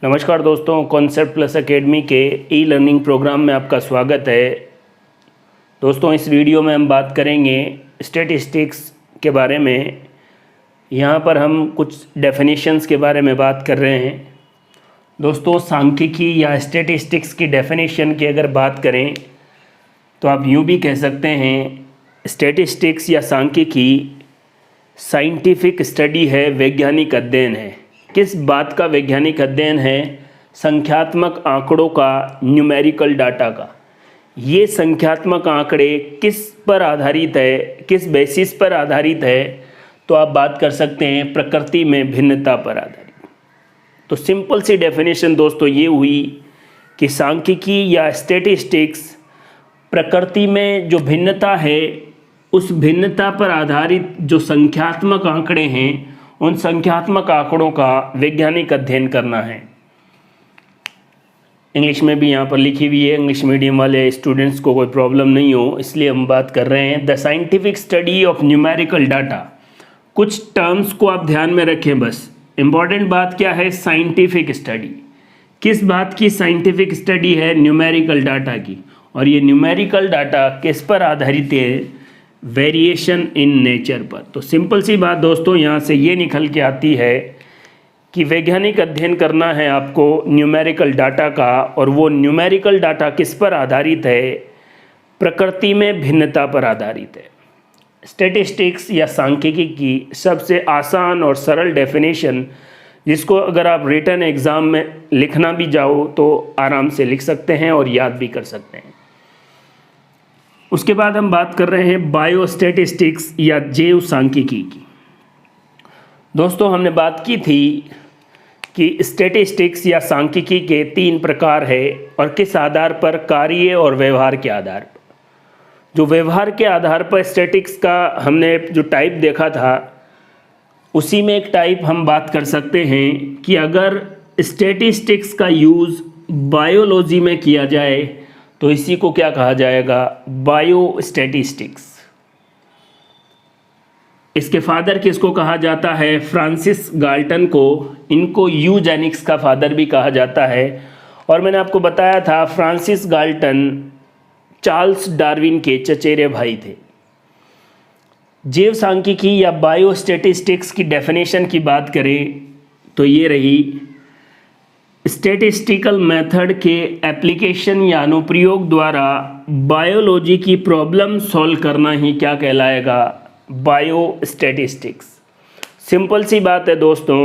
नमस्कार दोस्तों, concept plus academy के ई लर्निंग प्रोग्राम में आपका स्वागत है। दोस्तों, इस वीडियो में हम बात करेंगे स्टैटिस्टिक्स के बारे में। यहाँ पर हम कुछ डेफिनेशंस के बारे में बात कर रहे हैं। दोस्तों, सांख्यिकी या स्टैटिस्टिक्स की डेफिनेशन की अगर बात करें तो आप यूँ भी कह सकते हैं, स्टैटिस्टिक्स या सांख्यिकी साइंटिफिक स्टडी है, वैज्ञानिक अध्ययन है। किस बात का वैज्ञानिक अध्ययन है? संख्यात्मक आंकड़ों का, न्यूमेरिकल डाटा का। ये संख्यात्मक आंकड़े किस पर आधारित है, किस बेसिस पर आधारित है? तो आप बात कर सकते हैं प्रकृति में भिन्नता पर आधारित। तो सिंपल सी डेफिनेशन दोस्तों ये हुई कि सांख्यिकी या स्टैटिस्टिक्स प्रकृति में जो भिन्नता है, उस भिन्नता पर आधारित जो संख्यात्मक आंकड़े हैं, उन संख्यात्मक आंकड़ों का वैज्ञानिक अध्ययन करना है। इंग्लिश में भी यहाँ पर लिखी हुई है, इंग्लिश मीडियम वाले स्टूडेंट्स को कोई प्रॉब्लम नहीं हो, इसलिए हम बात कर रहे हैं the scientific study of numerical data. कुछ टर्म्स को आप ध्यान में रखें बस। इम्पॉर्टेंट बात क्या है? Scientific study. किस बात की साइंटिफिक स्टडी है? न्यूमेरिकल डाटा की। और ये न्यूमेरिकल डाटा किस पर आधारित है? वेरिएशन इन नेचर पर। तो सिंपल सी बात दोस्तों यहाँ से ये निकल के आती है कि वैज्ञानिक अध्ययन करना है आपको न्यूमेरिकल डाटा का, और वो न्यूमेरिकल डाटा किस पर आधारित है? प्रकृति में भिन्नता पर आधारित है। स्टैटिस्टिक्स या सांख्यिकी की सबसे आसान और सरल डेफिनेशन, जिसको अगर आप रिटन एग्ज़ाम में लिखना भी जाओ तो आराम से लिख सकते हैं और याद भी कर सकते हैं। उसके बाद हम बात कर रहे हैं बायोस्टैटिस्टिक्स या जैव सांख्यिकी की। दोस्तों, हमने बात की थी कि स्टैटिस्टिक्स या सांख्यिकी के 3 प्रकार है, और किस आधार पर? कार्य और व्यवहार के आधार पर। जो व्यवहार के आधार पर स्टैटिक्स का हमने जो टाइप देखा था, उसी में एक टाइप हम बात कर सकते हैं कि अगर स्टैटिस्टिक्स का यूज़ बायोलॉजी में किया जाए तो इसी को क्या कहा जाएगा? बायोस्टैटिस्टिक्स। इसके फादर किसको कहा जाता है? फ्रांसिस गाल्टन को। इनको यूजेनिक्स का फादर भी कहा जाता है। और मैंने आपको बताया था फ्रांसिस गाल्टन चार्ल्स डार्विन के चचेरे भाई थे। जैव सांख्यिकी या बायोस्टैटिस्टिक्स की डेफिनेशन की बात करें तो ये रही, स्टैटिस्टिकल मेथड के एप्लीकेशन या अनुप्रयोग द्वारा बायोलॉजी की प्रॉब्लम सॉल्व करना ही क्या कहलाएगा? बायोस्टैटिस्टिक्स। सिंपल सी बात है दोस्तों,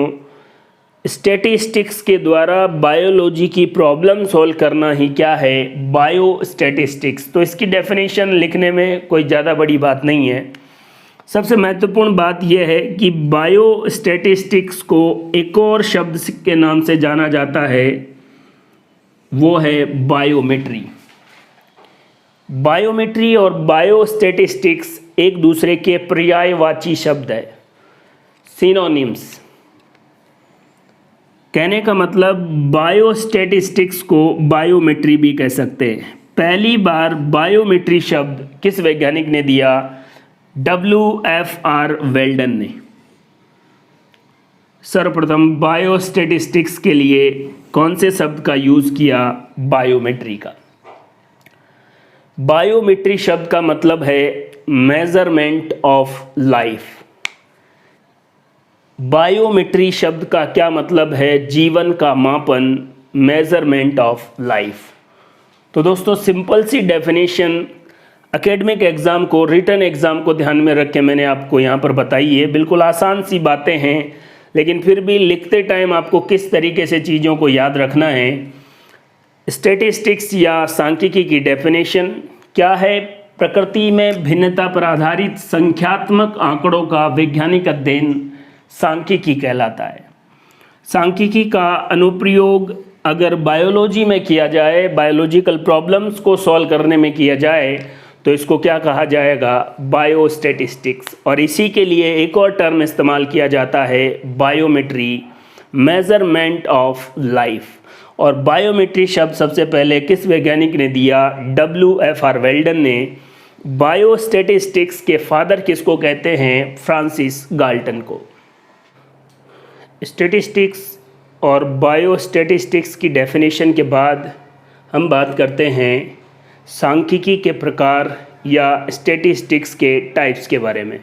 स्टैटिस्टिक्स के द्वारा बायोलॉजी की प्रॉब्लम सॉल्व करना ही क्या है? बायोस्टैटिस्टिक्स। तो इसकी डेफिनेशन लिखने में कोई ज़्यादा बड़ी बात नहीं है। सबसे महत्वपूर्ण बात यह है कि बायोस्टैटिस्टिक्स को एक और शब्द के नाम से जाना जाता है, वो है बायोमेट्री। बायोमेट्री और बायोस्टैटिस्टिक्स एक दूसरे के पर्यायवाची शब्द है, सिनोनिम्स। कहने का मतलब बायोस्टैटिस्टिक्स को बायोमेट्री भी कह सकते हैं। पहली बार बायोमेट्री शब्द किस वैज्ञानिक ने दिया? WFR वेल्डन ने। सर्वप्रथम बायोस्टैटिस्टिक्स के लिए कौन से शब्द का यूज़ किया? बायोमेट्री का। बायोमेट्री शब्द का मतलब है मेजरमेंट ऑफ लाइफ। बायोमेट्री शब्द का क्या मतलब है? जीवन का मापन, मेजरमेंट ऑफ लाइफ। तो दोस्तों, सिंपल सी डेफिनेशन एकेडमिक एग्ज़ाम को, रिटन एग्ज़ाम को ध्यान में रख के मैंने आपको यहाँ पर बताई है। बिल्कुल आसान सी बातें हैं, लेकिन फिर भी लिखते टाइम आपको किस तरीके से चीज़ों को याद रखना है। स्टैटिस्टिक्स या सांख्यिकी की डेफिनेशन क्या है? प्रकृति में भिन्नता पर आधारित संख्यात्मक आंकड़ों का वैज्ञानिक अध्ययन सांख्यिकी कहलाता है। सांख्यिकी का अनुप्रयोग अगर बायोलॉजी में किया जाए, बायोलॉजिकल प्रॉब्लम्स को सॉल्व करने में किया जाए, तो इसको क्या कहा जाएगा? बायोस्टैटिस्टिक्स। और इसी के लिए एक और टर्म इस्तेमाल किया जाता है, बायोमेट्री, मेजरमेंट ऑफ लाइफ। और बायोमेट्री शब्द सबसे पहले किस वैज्ञानिक ने दिया? WFR वेल्डन ने। बायोस्टैटिस्टिक्स के फादर किसको कहते हैं? फ्रांसिस गाल्टन को। स्टैटिस्टिक्स और बायोस्टैटिस्टिक्स की डेफिनेशन के बाद हम बात करते हैं सांख्यिकी के प्रकार या स्टैटिस्टिक्स के टाइप्स के बारे में।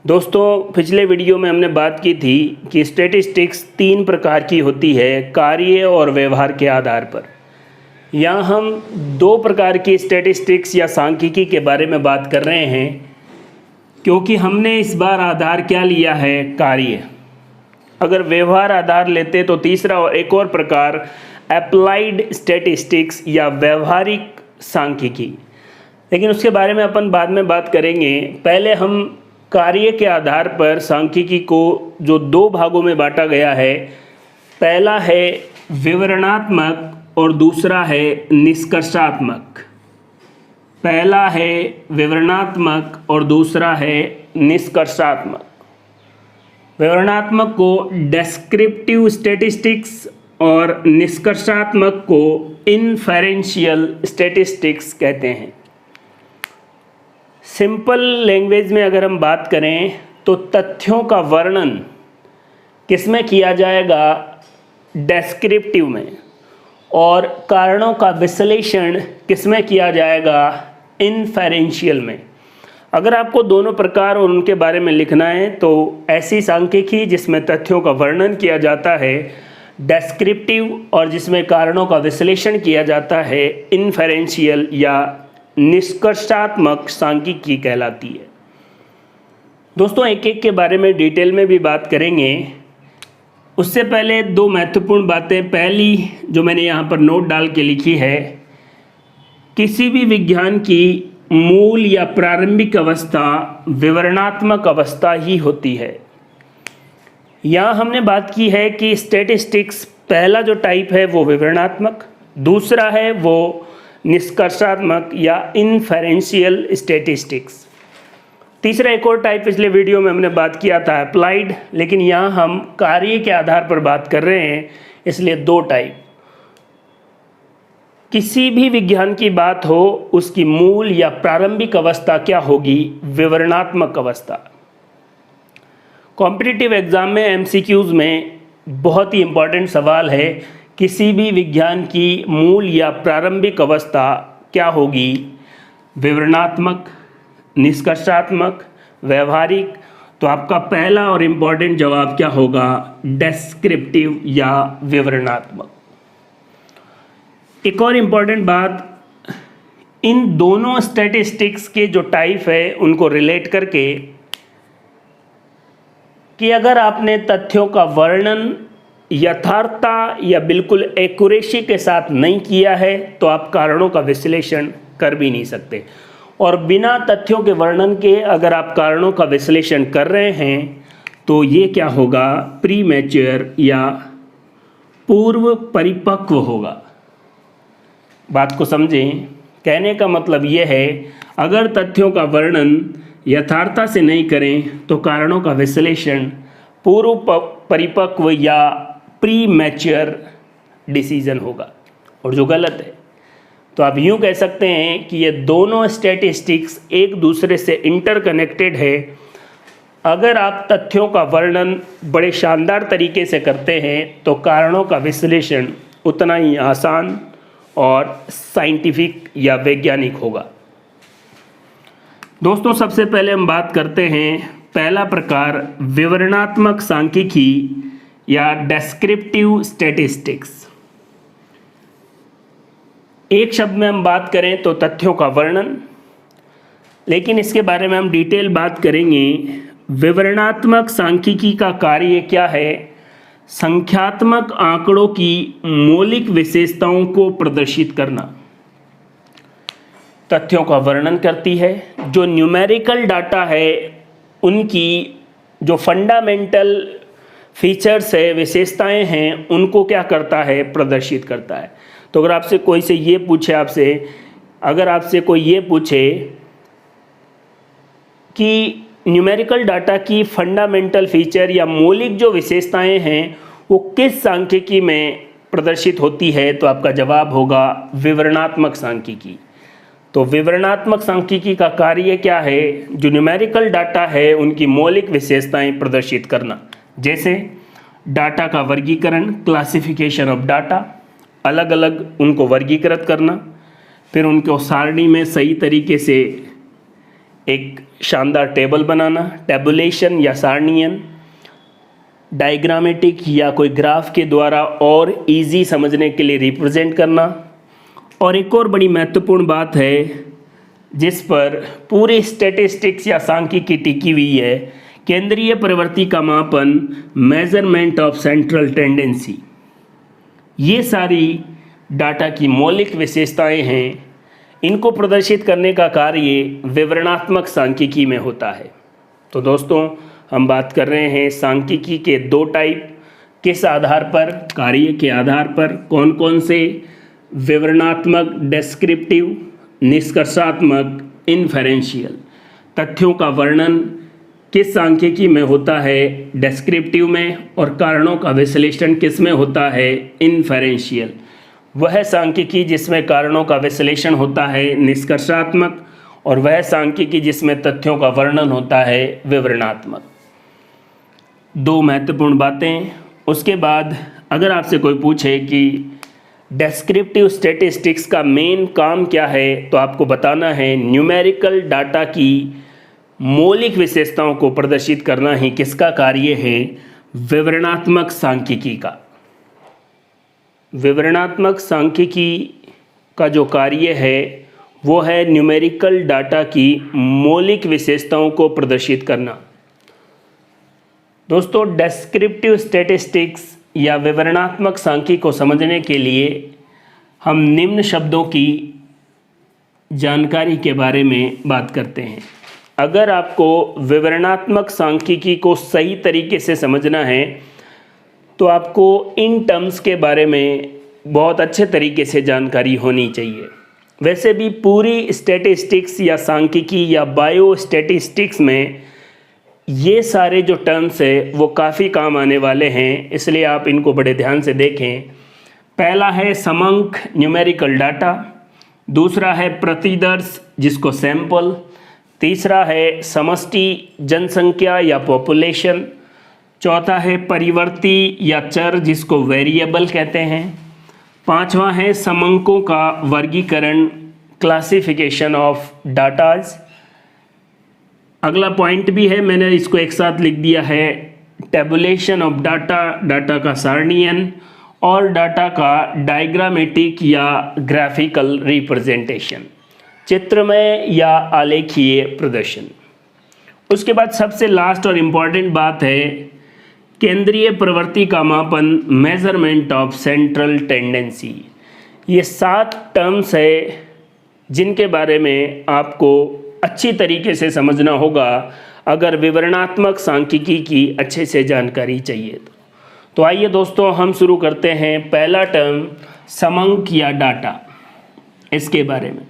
दोस्तों, पिछले वीडियो में हमने बात की थी कि स्टैटिस्टिक्स 3 प्रकार की होती है कार्य और व्यवहार के आधार पर। यहाँ हम 2 प्रकार की स्टैटिस्टिक्स या सांख्यिकी के बारे में बात कर रहे हैं, क्योंकि हमने इस बार आधार क्या लिया है, कार्य। अगर व्यवहार आधार लेते तो तीसरा और एक और प्रकार अप्लाइड स्टैटिस्टिक्स या व्यवहारिक सांख्यिकी, लेकिन उसके बारे में अपन बाद में बात करेंगे। पहले हम कार्य के आधार पर सांख्यिकी को जो 2 भागों में बांटा गया है, पहला है विवरणात्मक और दूसरा है निष्कर्षात्मक। पहला है विवरणात्मक और दूसरा है निष्कर्षात्मक। विवरणात्मक को डेस्क्रिप्टिव स्टैटिस्टिक्स और निष्कर्षात्मक को इन्फेरेंशियल स्टैटिस्टिक्स कहते हैं। सिंपल लैंग्वेज में अगर हम बात करें तो तथ्यों का वर्णन किसमें किया जाएगा, डेस्क्रिप्टिव में, और कारणों का विश्लेषण किसमें किया जाएगा, इन्फेरेंशियल में। अगर आपको दोनों प्रकार और उनके बारे में लिखना है तो ऐसी सांख्यिकी जिसमें तथ्यों का वर्णन किया जाता है डेस्क्रिप्टिव और जिसमें कारणों का विश्लेषण किया जाता है इन्फेरेंशियल या निष्कर्षात्मक सांख्यिकी कहलाती है। दोस्तों, एक एक के बारे में डिटेल में भी बात करेंगे। उससे पहले 2 महत्वपूर्ण बातें। पहली जो मैंने यहाँ पर नोट डाल के लिखी है, किसी भी विज्ञान की मूल या प्रारंभिक अवस्था विवरणात्मक अवस्था ही होती है। यहाँ हमने बात की है कि स्टैटिस्टिक्स पहला जो टाइप है वो विवरणात्मक, दूसरा है वो निष्कर्षात्मक या इन्फेरेंशियल स्टैटिस्टिक्स। तीसरा एक और टाइप पिछले वीडियो में हमने बात किया था अप्लाइड, लेकिन यहाँ हम कार्य के आधार पर बात कर रहे हैं, इसलिए 2 टाइप। किसी भी विज्ञान की बात हो उसकी मूल या प्रारंभिक अवस्था क्या होगी, विवरणात्मक अवस्था। कॉम्पिटिटिव एग्जाम में एमसीक्यूज में बहुत ही इम्पोर्टेंट सवाल है, किसी भी विज्ञान की मूल या प्रारंभिक अवस्था क्या होगी, विवरणात्मक, निष्कर्षात्मक, व्यवहारिक। तो आपका पहला और इम्पोर्टेंट जवाब क्या होगा, डेस्क्रिप्टिव या विवरणात्मक। एक और इम्पोर्टेंट बात, इन दोनों स्टैटिस्टिक्स के जो टाइप है उनको रिलेट करके कि अगर आपने तथ्यों का वर्णन यथार्थता या बिल्कुल एक्यूरेसी के साथ नहीं किया है तो आप कारणों का विश्लेषण कर भी नहीं सकते। और बिना तथ्यों के वर्णन के अगर आप कारणों का विश्लेषण कर रहे हैं तो ये क्या होगा, प्री मैच्योर या पूर्व परिपक्व होगा। बात को समझें, कहने का मतलब ये है, अगर तथ्यों का वर्णन यथार्थता से नहीं करें तो कारणों का विश्लेषण पूर्व परिपक्व या प्री मैच्योर डिसीजन होगा, और जो गलत है। तो आप यूँ कह सकते हैं कि ये दोनों स्टैटिस्टिक्स एक दूसरे से इंटरकनेक्टेड है। अगर आप तथ्यों का वर्णन बड़े शानदार तरीके से करते हैं तो कारणों का विश्लेषण उतना ही आसान और साइंटिफिक या वैज्ञानिक होगा। दोस्तों, सबसे पहले हम बात करते हैं पहला प्रकार विवरणात्मक सांख्यिकी या डेस्क्रिप्टिव स्टैटिस्टिक्स। एक शब्द में हम बात करें तो तथ्यों का वर्णन, लेकिन इसके बारे में हम डिटेल बात करेंगे। विवरणात्मक सांख्यिकी का कार्य क्या है, संख्यात्मक आंकड़ों की मौलिक विशेषताओं को प्रदर्शित करना। तथ्यों का वर्णन करती है, जो न्यूमेरिकल डाटा है उनकी जो फंडामेंटल फीचर्स है, विशेषताएं हैं, उनको क्या करता है, प्रदर्शित करता है। तो अगर आपसे कोई से ये पूछे अगर आपसे कोई ये पूछे कि न्यूमेरिकल डाटा की फंडामेंटल फीचर या मौलिक जो विशेषताएं हैं वो किस सांख्यिकी में प्रदर्शित होती है, तो आपका जवाब होगा विवरणात्मक सांख्यिकी। तो विवरणात्मक सांख्यिकी का कार्य क्या है, जो न्यूमेरिकल डाटा है उनकी मौलिक विशेषताएं प्रदर्शित करना। जैसे डाटा का वर्गीकरण, क्लासिफिकेशन ऑफ डाटा, अलग अलग उनको वर्गीकृत करना, फिर उनको सारणी में सही तरीके से एक शानदार टेबल बनाना, टेबुलेशन या सारणीयन, डायग्रामेटिक या कोई ग्राफ के द्वारा और इजी समझने के लिए रिप्रेजेंट करना। और एक और बड़ी महत्वपूर्ण बात है जिस पर पूरी स्टैटिस्टिक्स या सांख्यिकी टिकी हुई है, केंद्रीय प्रवृत्ति का मापन, मेजरमेंट ऑफ सेंट्रल टेंडेंसी। ये सारी डाटा की मौलिक विशेषताएं हैं, इनको प्रदर्शित करने का कार्य विवरणात्मक सांख्यिकी में होता है। तो दोस्तों, हम बात कर रहे हैं सांख्यिकी के दो टाइप, किस आधार पर, कार्य के आधार पर। कौन कौन से? विवरणात्मक डेस्क्रिप्टिव, निष्कर्षात्मक इन्फेरेंशियल। तथ्यों का वर्णन किस सांख्यिकी में होता है? डेस्क्रिप्टिव में। और कारणों का विश्लेषण किस में होता है? इन्फेरेंशियल। वह सांख्यिकी जिसमें कारणों का विश्लेषण होता है निष्कर्षात्मक, और वह सांख्यिकी जिसमें तथ्यों का वर्णन होता है विवरणात्मक। दो महत्वपूर्ण बातें। उसके बाद अगर आपसे कोई पूछे कि डेस्क्रिप्टिव स्टैटिस्टिक्स का मेन काम क्या है, तो आपको बताना है न्यूमेरिकल डाटा की मौलिक विशेषताओं को प्रदर्शित करना ही किसका कार्य है? विवरणात्मक सांख्यिकी का। विवरणात्मक सांख्यिकी का जो कार्य है वो है न्यूमेरिकल डाटा की मौलिक विशेषताओं को प्रदर्शित करना। दोस्तों, डेस्क्रिप्टिव स्टैटिस्टिक्स या विवरणात्मक सांख्यिकी को समझने के लिए हम निम्न शब्दों की जानकारी के बारे में बात करते हैं। अगर आपको विवरणात्मक सांख्यिकी को सही तरीके से समझना है तो आपको इन टर्म्स के बारे में बहुत अच्छे तरीके से जानकारी होनी चाहिए। वैसे भी पूरी स्टैटिस्टिक्स या सांख्यिकी या बायो स्टैटिस्टिक्स में ये सारे जो टर्म्स है वो काफ़ी काम आने वाले हैं, इसलिए आप इनको बड़े ध्यान से देखें। पहला है समंक न्यूमेरिकल डाटा, दूसरा है प्रतिदर्श जिसको सैंपल, तीसरा है समष्टि जनसंख्या या पॉपुलेशन, चौथा है परिवर्ती या चर जिसको वेरिएबल कहते हैं, पांचवा है समंकों का वर्गीकरण, क्लासिफिकेशन ऑफ डाटाज। अगला पॉइंट भी है, मैंने इसको एक साथ लिख दिया है, टेबुलेशन ऑफ डाटा, डाटा का सारणीयन, और डाटा का डायग्रामेटिक या ग्राफिकल रिप्रेजेंटेशन, चित्रमय या आलेखीय प्रदर्शन। उसके बाद सबसे लास्ट और इम्पॉर्टेंट बात है केंद्रीय प्रवृत्ति का मापन, मेजरमेंट ऑफ सेंट्रल टेंडेंसी। ये 7 टर्म्स है जिनके बारे में आपको अच्छी तरीके से समझना होगा अगर विवरणात्मक सांख्यिकी की अच्छे से जानकारी चाहिए तो आइए दोस्तों हम शुरू करते हैं। पहला टर्म समंक या डाटा, इसके बारे में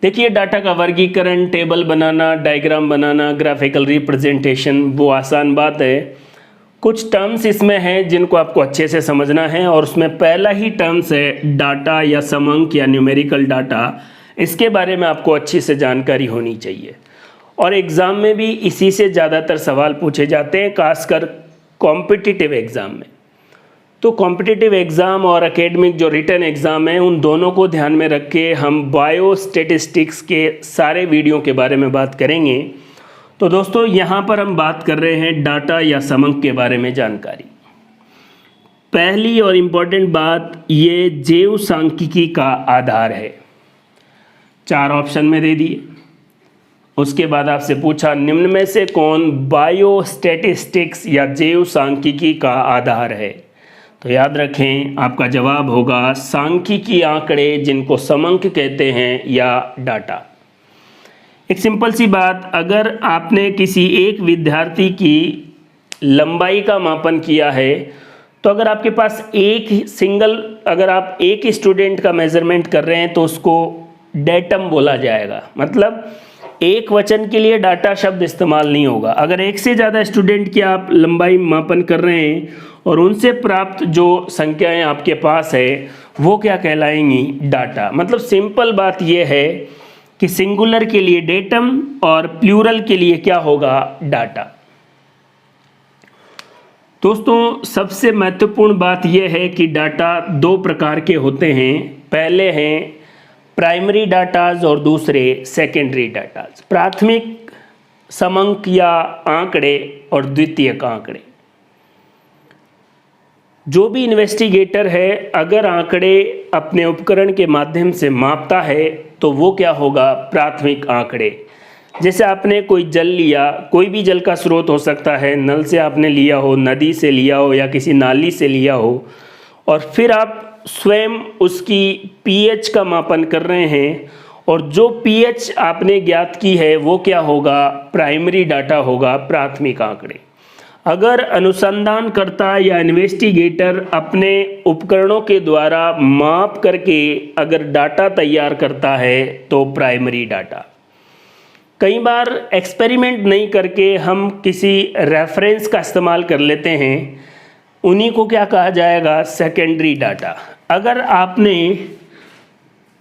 देखिए। डाटा का वर्गीकरण, टेबल बनाना, डायग्राम बनाना, ग्राफिकल रिप्रेजेंटेशन, वो आसान बात है। कुछ टर्म्स इसमें हैं जिनको आपको अच्छे से समझना है, और उसमें पहला ही टर्म्स है डाटा या समंक या न्यूमेरिकल डाटा। इसके बारे में आपको अच्छी से जानकारी होनी चाहिए, और एग्ज़ाम में भी इसी से ज़्यादातर सवाल पूछे जाते हैं, खासकर कॉम्पिटिटिव एग्ज़ाम में। तो कॉम्पिटिटिव एग्ज़ाम और एकेडमिक जो रिटन एग्ज़ाम है, उन दोनों को ध्यान में रख के हम बायो स्टैटिस्टिक्स के सारे वीडियो के बारे में बात करेंगे। तो दोस्तों, यहाँ पर हम बात कर रहे हैं डाटा या समंक के बारे में जानकारी। पहली और इम्पॉर्टेंट बात, ये जैव सांख्यिकी का आधार है। 4 ऑप्शन में दे दिए। उसके बाद आपसे पूछा निम्न में से कौन बायो स्टैटिस्टिक्स या जैव सांख्यिकी का आधार है? तो याद रखें, आपका जवाब होगा सांख्यिकी आंकड़े जिनको समंक कहते हैं या डाटा। एक सिंपल सी बात, अगर आपने किसी एक विद्यार्थी की लंबाई का मापन किया है, तो अगर आपके पास अगर आप एक स्टूडेंट का मेजरमेंट कर रहे हैं तो उसको डेटम बोला जाएगा। मतलब एक वचन के लिए डाटा शब्द इस्तेमाल नहीं होगा। अगर एक से ज़्यादा स्टूडेंट की आप लंबाई मापन कर रहे हैं और उनसे प्राप्त जो संख्याएं आपके पास है वो क्या कहलाएंगी? डाटा। मतलब सिंपल बात यह है कि सिंगुलर के लिए डेटम और प्लूरल के लिए क्या होगा? डाटा। दोस्तों सबसे महत्वपूर्ण बात यह है कि डाटा दो प्रकार के होते हैं। पहले हैं प्राइमरी डाटाज और दूसरे सेकेंडरी डाटाज। प्राथमिक समंक या आंकड़े और द्वितीयक आंकड़े। जो भी इन्वेस्टिगेटर है अगर आंकड़े अपने उपकरण के माध्यम से मापता है तो वो क्या होगा, प्राथमिक आंकड़े। जैसे आपने कोई जल लिया, कोई भी जल का स्रोत हो सकता है, नल से आपने लिया हो, नदी से लिया हो या किसी नाली से लिया हो, और फिर आप स्वयं उसकी पीएच का मापन कर रहे हैं और जो पीएच आपने ज्ञात की है वो क्या होगा, प्राइमरी डाटा होगा, प्राथमिक आंकड़े। अगर अनुसंधानकर्ता या इन्वेस्टिगेटर अपने उपकरणों के द्वारा माप करके अगर डाटा तैयार करता है तो प्राइमरी डाटा। कई बार एक्सपेरिमेंट नहीं करके हम किसी रेफरेंस का इस्तेमाल कर लेते हैं, उन्हीं को क्या कहा जाएगा, सेकेंडरी डाटा। अगर आपने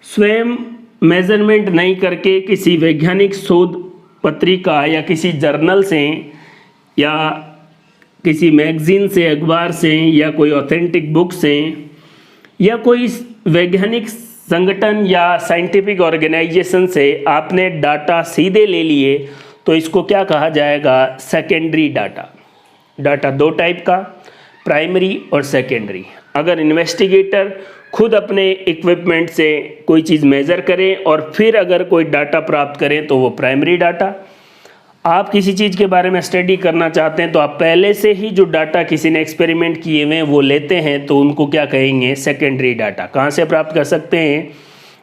स्वयं मेजरमेंट नहीं करके किसी वैज्ञानिक शोध पत्रिका या किसी जर्नल से या किसी मैगजीन से, अखबार से या कोई ऑथेंटिक बुक से या कोई वैज्ञानिक संगठन या साइंटिफिक ऑर्गेनाइजेशन से आपने डाटा सीधे ले लिए तो इसको क्या कहा जाएगा, सेकेंडरी डाटा। डाटा दो टाइप का, प्राइमरी और सेकेंडरी। अगर इन्वेस्टिगेटर खुद अपने इक्विपमेंट से कोई चीज़ मेज़र करें और फिर अगर कोई डाटा प्राप्त करें तो वो प्राइमरी डाटा। आप किसी चीज़ के बारे में स्टडी करना चाहते हैं तो आप पहले से ही जो डाटा किसी ने एक्सपेरिमेंट किए हुए वो लेते हैं तो उनको क्या कहेंगे, सेकेंडरी डाटा। कहाँ से प्राप्त कर सकते हैं,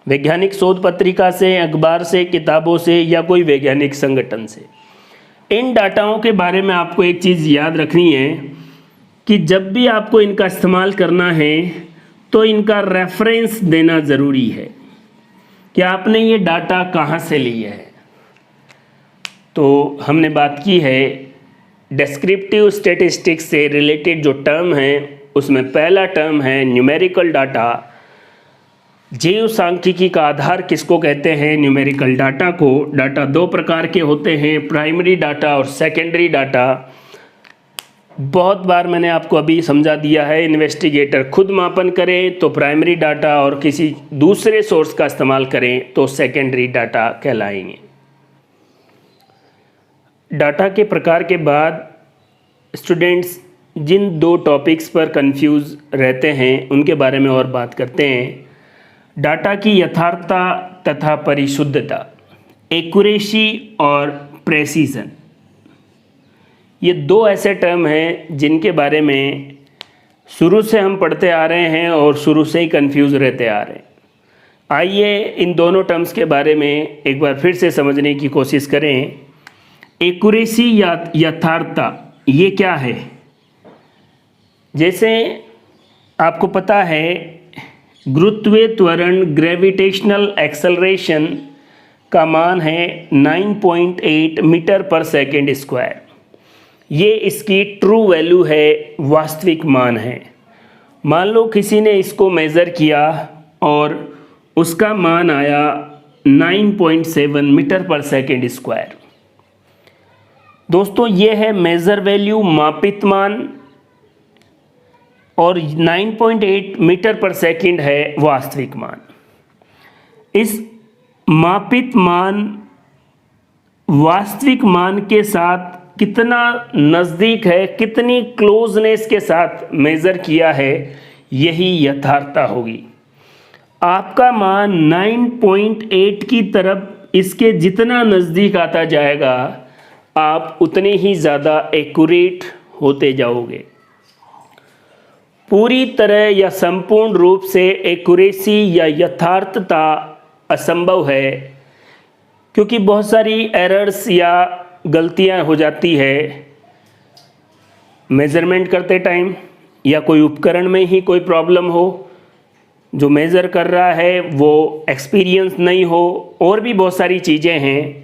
वैज्ञानिक शोध पत्रिका से, अखबार से, किताबों से या कोई वैज्ञानिक संगठन से। इन डाटाओं के बारे में आपको एक चीज़ याद रखनी है कि जब भी आपको इनका इस्तेमाल करना है तो इनका रेफरेंस देना ज़रूरी है कि आपने ये डाटा कहाँ से लिया है। तो हमने बात की है डिस्क्रिप्टिव स्टैटिस्टिक्स से रिलेटेड जो टर्म है उसमें पहला टर्म है न्यूमेरिकल डाटा। जैव सांख्यिकी का आधार किसको कहते हैं, न्यूमेरिकल डाटा को। डाटा दो प्रकार के होते हैं, प्राइमरी डाटा और सेकेंडरी डाटा। बहुत बार मैंने आपको अभी समझा दिया है, इन्वेस्टिगेटर खुद मापन करें तो प्राइमरी डाटा और किसी दूसरे सोर्स का इस्तेमाल करें तो सेकेंडरी डाटा कहलाएंगे। डाटा के प्रकार के बाद स्टूडेंट्स जिन दो टॉपिक्स पर कंफ्यूज रहते हैं उनके बारे में और बात करते हैं। डाटा की यथार्थता तथा परिशुद्धता, एक्यूरेसी और प्रेसिजन। ये दो ऐसे टर्म हैं जिनके बारे में शुरू से हम पढ़ते आ रहे हैं और शुरू से ही कंफ्यूज रहते आ रहे हैं। आइए इन दोनों टर्म्स के बारे में एक बार फिर से समझने की कोशिश करें। एक्यूरेसी या यथार्थता ये क्या है? जैसे आपको पता है गुरुत्वीय त्वरण ग्रेविटेशनल एक्सेलरेशन का मान है 9.8 मीटर पर सेकेंड स्क्वायर। ये इसकी ट्रू वैल्यू है, वास्तविक मान है। मान लो किसी ने इसको मेज़र किया और उसका मान आया 9.7 मीटर पर सेकेंड स्क्वायर। दोस्तों ये है मेजर वैल्यू, मापित मान, और 9.8 मीटर पर सेकंड है वास्तविक मान। इस मापित मान वास्तविक मान के साथ कितना नज़दीक है, कितनी क्लोजनेस के साथ मेज़र किया है, यही यथार्थता होगी। आपका मान 9.8 की तरफ इसके जितना नज़दीक आता जाएगा आप उतने ही ज़्यादा एक्यूरेट होते जाओगे। पूरी तरह या संपूर्ण रूप से एक्यूरेसी या यथार्थता असंभव है क्योंकि बहुत सारी एरर्स या गलतियां हो जाती है मेज़रमेंट करते टाइम, या कोई उपकरण में ही कोई प्रॉब्लम हो, जो मेज़र कर रहा है वो एक्सपीरियंस नहीं हो, और भी बहुत सारी चीज़ें हैं।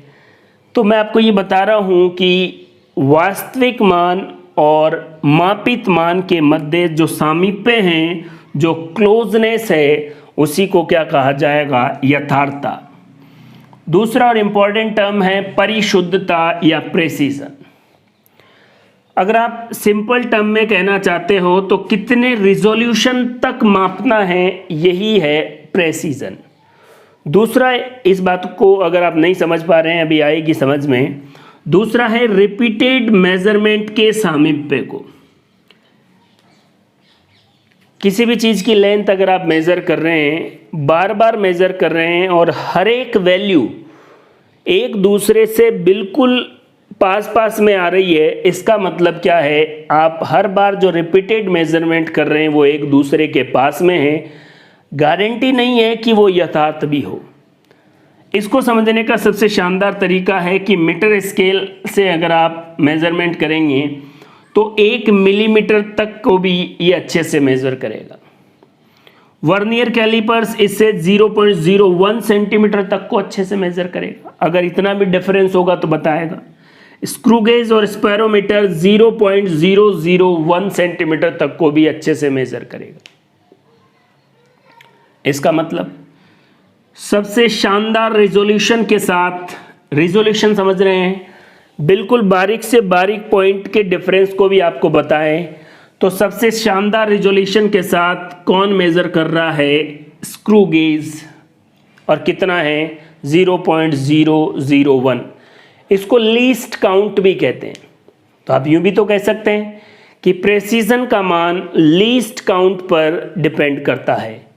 तो मैं आपको ये बता रहा हूँ कि वास्तविक मान और मापित मान के मध्य जो सामीप्य हैं, जो क्लोजनेस है, उसी को क्या कहा जाएगा, यथार्थता। दूसरा और इम्पॉर्टेंट टर्म है परिशुद्धता या प्रेसिजन। अगर आप सिंपल टर्म में कहना चाहते हो तो कितने रिजोल्यूशन तक मापना है, यही है प्रेसीजन। दूसरा, इस बात को अगर आप नहीं समझ पा रहे हैं, अभी आएगी समझ में। दूसरा है रिपीटेड मेजरमेंट के सामीप्य को। किसी भी चीज़ की लेंथ अगर आप मेज़र कर रहे हैं, बार बार मेज़र कर रहे हैं और हर एक वैल्यू एक दूसरे से बिल्कुल पास पास में आ रही है, इसका मतलब क्या है, आप हर बार जो रिपीटेड मेजरमेंट कर रहे हैं वो एक दूसरे के पास में है। गारंटी नहीं है कि वो यथार्थ भी हो। इसको समझने का सबसे शानदार तरीका है कि मीटर स्केल से अगर आप मेजरमेंट करेंगे तो 1 मिलीमीटर तक को भी ये अच्छे से मेज़र करेगा। वर्नियर कैलिपर्स इससे 0.01 सेंटीमीटर तक को अच्छे से मेज़र करेगा। अगर इतना भी डिफरेंस होगा तो बताएगा। स्क्रू गेज और स्पैरोमीटर 0.001 सेंटीमीटर तक को भी अच्छे से मेज़र करेगा। इसका मतलब सबसे शानदार रिजोल्यूशन के साथ, रिजोल्यूशन समझ रहे हैं, बिल्कुल बारीक से बारीक पॉइंट के डिफरेंस को भी आपको बताएं, तो सबसे शानदार रिजोल्यूशन के साथ कौन मेज़र कर रहा है, स्क्रू गेज, और कितना है 0.001। इसको लीस्ट काउंट भी कहते हैं। तो आप यूं भी तो कह सकते हैं कि प्रेसीजन का मान लीस्ट काउंट पर डिपेंड करता है।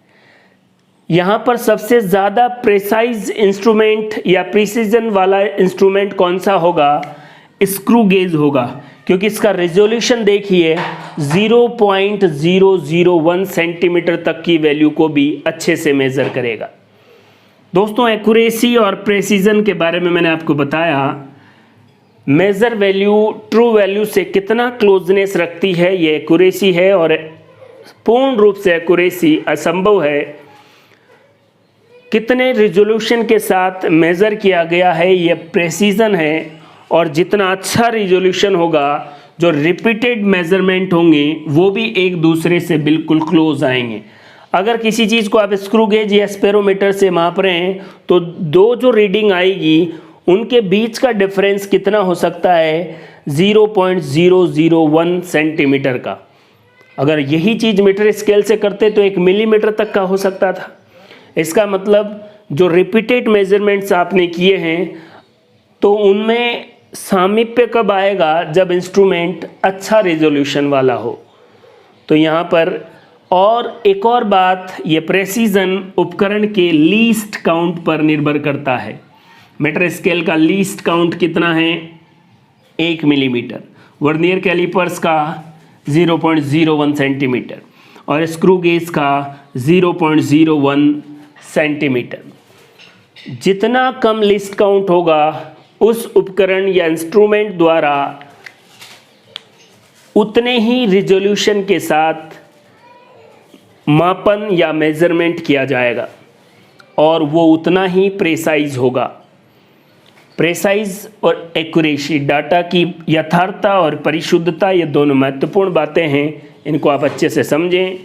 यहाँ पर सबसे ज़्यादा प्रेसाइज इंस्ट्रूमेंट या प्रिसीजन वाला इंस्ट्रूमेंट कौन सा होगा, स्क्रू गेज होगा, क्योंकि इसका रेजोल्यूशन देखिए 0.001 सेंटीमीटर तक की वैल्यू को भी अच्छे से मेज़र करेगा। दोस्तों, एक्यूरेसी और प्रेसीजन के बारे में मैंने आपको बताया। मेज़र वैल्यू ट्रू वैल्यू से कितना क्लोजनेस रखती है, ये एक्यूरेसी है, और पूर्ण रूप से एक्यूरेसी असंभव है। कितने रिजोल्यूशन के साथ मेज़र किया गया है, ये प्रेसीजन है। और जितना अच्छा रिजोल्यूशन होगा, जो रिपीटेड मेजरमेंट होंगे वो भी एक दूसरे से बिल्कुल क्लोज आएंगे। अगर किसी चीज़ को आप स्क्रू गेज या स्पेरोमीटर से माप रहे हैं तो दो जो रीडिंग आएगी उनके बीच का डिफरेंस कितना हो सकता है, 0.001 सेंटीमीटर का। अगर यही चीज़ मीटर स्केल से करते तो 1 मिलीमीटर तक का हो सकता था। इसका मतलब जो रिपीटेड मेजरमेंट्स आपने किए हैं तो उनमें सामीप्य कब आएगा, जब इंस्ट्रूमेंट अच्छा रेजोल्यूशन वाला हो। तो यहाँ पर और एक और बात, ये प्रेसीजन उपकरण के लीस्ट काउंट पर निर्भर करता है। मीटर स्केल का लीस्ट काउंट कितना है, 1 मिलीमीटर। वर्नियर कैलिपर्स का 0.01 सेंटीमीटर और स्क्रू गेज का 0.01 सेंटीमीटर। जितना कम लिस्ट काउंट होगा उस उपकरण या इंस्ट्रूमेंट द्वारा उतने ही रिजोल्यूशन के साथ मापन या मेजरमेंट किया जाएगा और वो उतना ही प्रेसाइज होगा। प्रेसाइज और एक्यूरेसी, डाटा की यथार्थता और परिशुद्धता, ये दोनों महत्वपूर्ण बातें हैं। इनको आप अच्छे से समझें।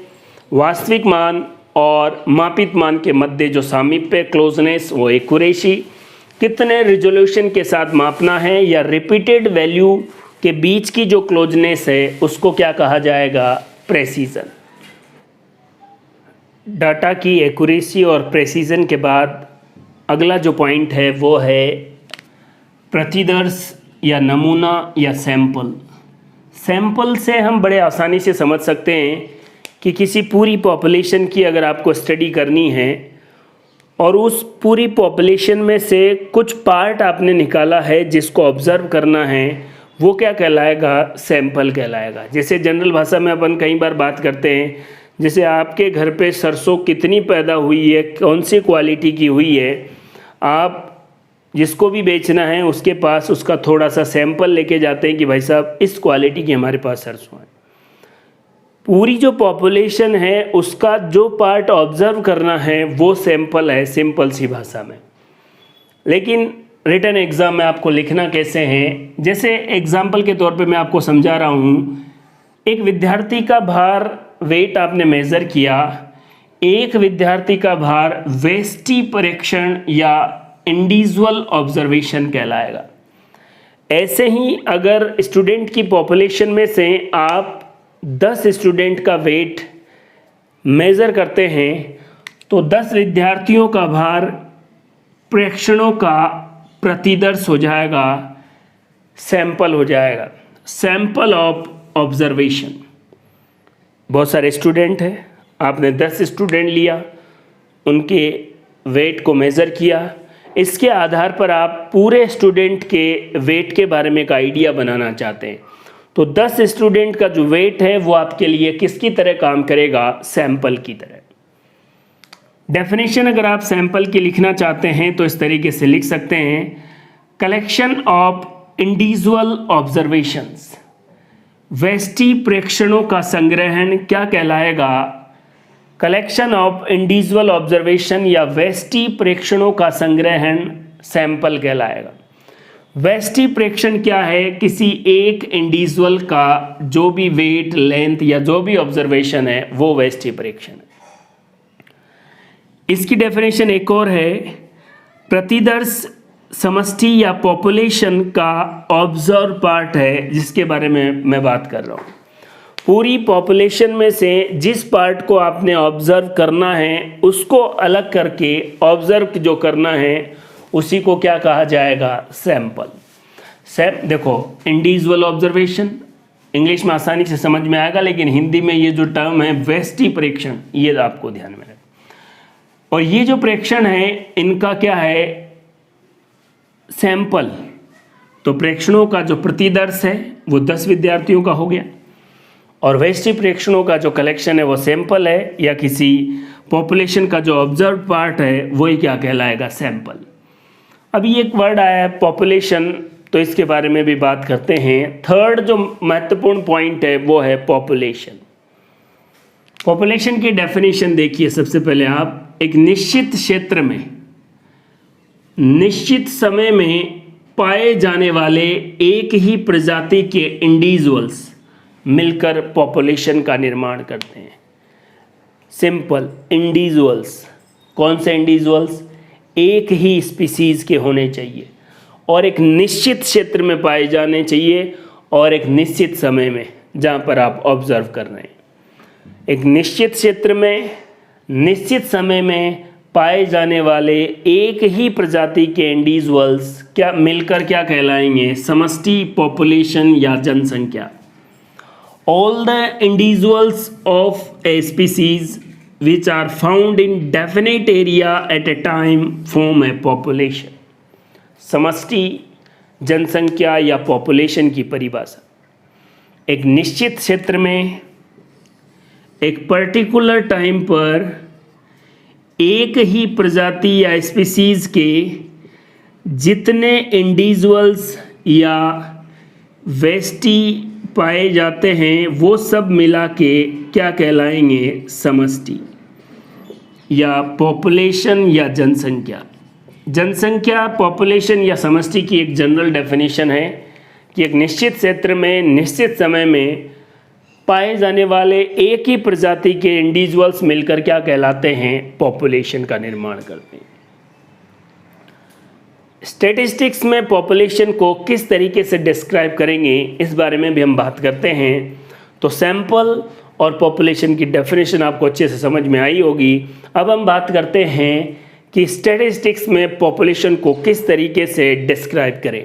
वास्तविक मान और मापित मान के मध्य जो सामीप्य, क्लोजनेस, वो एक्यूरेसी। कितने रिजोल्यूशन के साथ मापना है या रिपीटेड वैल्यू के बीच की जो क्लोजनेस है उसको क्या कहा जाएगा, प्रेसीजन। डाटा की एक्यूरेसी और प्रेसीजन के बाद अगला जो पॉइंट है वो है प्रतिदर्श या नमूना या सैंपल। सैंपल से हम बड़े आसानी से समझ सकते हैं कि किसी पूरी पॉपुलेशन की अगर आपको स्टडी करनी है और उस पूरी पॉपुलेशन में से कुछ पार्ट आपने निकाला है जिसको ऑब्ज़र्व करना है, वो क्या कहलाएगा, सैंपल कहलाएगा। जैसे जनरल भाषा में अपन कई बार बात करते हैं, जैसे आपके घर पे सरसों कितनी पैदा हुई है, कौन सी क्वालिटी की हुई है, आप जिसको भी बेचना है उसके पास उसका थोड़ा सा सैंपल लेके जाते हैं कि भाई साहब इस क्वालिटी की हमारे पास सरसों है। पूरी जो पॉपुलेशन है उसका जो पार्ट ऑब्ज़र्व करना है वो सैंपल है, सिंपल सी भाषा में। लेकिन रिटन एग्ज़ाम में आपको लिखना कैसे है, जैसे एग्जाम्पल के तौर पे मैं आपको समझा रहा हूँ। एक विद्यार्थी का भार, वेट आपने मेज़र किया। एक विद्यार्थी का भार व्यष्टि परीक्षण या इंडिविजुअल ऑब्जर्वेशन कहलाएगा। ऐसे ही अगर स्टूडेंट की पॉपुलेशन में से आप 10 स्टूडेंट का वेट मेज़र करते हैं तो 10 विद्यार्थियों का भार प्रेक्षणों का प्रतिदर्श हो जाएगा, सैंपल हो जाएगा, सैंपल ऑफ ऑब्जर्वेशन। बहुत सारे स्टूडेंट हैं, आपने 10 स्टूडेंट लिया, उनके वेट को मेज़र किया, इसके आधार पर आप पूरे स्टूडेंट के वेट के बारे में एक आइडिया बनाना चाहते हैं। तो 10 स्टूडेंट का जो वेट है वो आपके लिए किसकी तरह काम करेगा? सैंपल की तरह। डेफिनेशन अगर आप सैंपल की लिखना चाहते हैं तो इस तरीके से लिख सकते हैं, कलेक्शन ऑफ इंडिविजुअल ऑब्जर्वेशंस, व्यष्टि प्रेक्षणों का संग्रहण क्या कहलाएगा? कलेक्शन ऑफ इंडिविजुअल ऑब्जर्वेशन या व्यष्टि प्रेक्षणों का संग्रहण सैंपल कहलाएगा। व्यष्टि प्रेक्षण क्या है? किसी एक इंडिविजुअल का जो भी वेट, लेंथ या जो भी ऑब्जर्वेशन है वो व्यष्टि प्रेक्षण है। इसकी डेफिनेशन एक और है, प्रतिदर्श समष्टि या पॉपुलेशन का ऑब्जर्व पार्ट है, जिसके बारे में मैं बात कर रहा हूँ। पूरी पॉपुलेशन में से जिस पार्ट को आपने ऑब्जर्व करना है उसको अलग करके ऑब्जर्व जो करना है उसी को क्या कहा जाएगा? सैंपल। देखो, इंडिविजुअल ऑब्जर्वेशन इंग्लिश में आसानी से समझ में आएगा, लेकिन हिंदी में ये जो टर्म है व्यष्टि प्रेक्षण, ये आपको ध्यान में रखना। और ये जो प्रेक्षण है इनका क्या है? सैंपल। तो प्रेक्षणों का जो प्रतिदर्श है वो 10 विद्यार्थियों का हो गया, और व्यष्टि प्रेक्षणों का जो कलेक्शन है वो सैंपल है, या किसी पॉपुलेशन का जो ऑब्जर्व पार्ट है वही क्या कहलाएगा? सैंपल। अभी एक वर्ड आया है पॉपुलेशन, तो इसके बारे में भी बात करते हैं। थर्ड जो महत्वपूर्ण पॉइंट है वो है पॉपुलेशन। पॉपुलेशन की डेफिनेशन देखिए। सबसे पहले आप एक निश्चित क्षेत्र में निश्चित समय में पाए जाने वाले एक ही प्रजाति के इंडिविजुअल्स मिलकर पॉपुलेशन का निर्माण करते हैं। Simple, individuals. कौन से इंडिविजुअल्स? एक ही स्पीसीज के होने चाहिए और एक निश्चित क्षेत्र में पाए जाने चाहिए और एक निश्चित समय में, जहाँ पर आप ऑब्जर्व कर रहे हैं। एक निश्चित क्षेत्र में निश्चित समय में पाए जाने वाले एक ही प्रजाति के इंडिविजुअल्स क्या मिलकर क्या कहलाएंगे? समष्टि, पॉपुलेशन या जनसंख्या। All the individuals of a species which are found in definite area at a time form a population। समष्टि, जनसंख्या या पॉपुलेशन की परिभाषा, एक निश्चित क्षेत्र में एक पर्टिकुलर टाइम पर एक ही प्रजाति या स्पीसीज के जितने इंडिविजुअल्स या व्यष्टि पाए जाते हैं वो सब मिला के क्या कहलाएंगे? समष्टि या पॉपुलेशन या जनसंख्या। जनसंख्या, पॉपुलेशन या समष्टि की एक जनरल डेफिनेशन है कि एक निश्चित क्षेत्र में निश्चित समय में पाए जाने वाले एक ही प्रजाति के इंडिविजुअल्स मिलकर क्या कहलाते हैं? पॉपुलेशन का निर्माण करते हैं। स्टैटिस्टिक्स में पॉपुलेशन को किस तरीके से डिस्क्राइब करेंगे इस बारे में भी हम बात करते हैं। तो सैंपल और पॉपुलेशन की डेफिनेशन आपको अच्छे से समझ में आई होगी। अब हम बात करते हैं कि स्टैटिस्टिक्स में पॉपुलेशन को किस तरीके से डिस्क्राइब करें।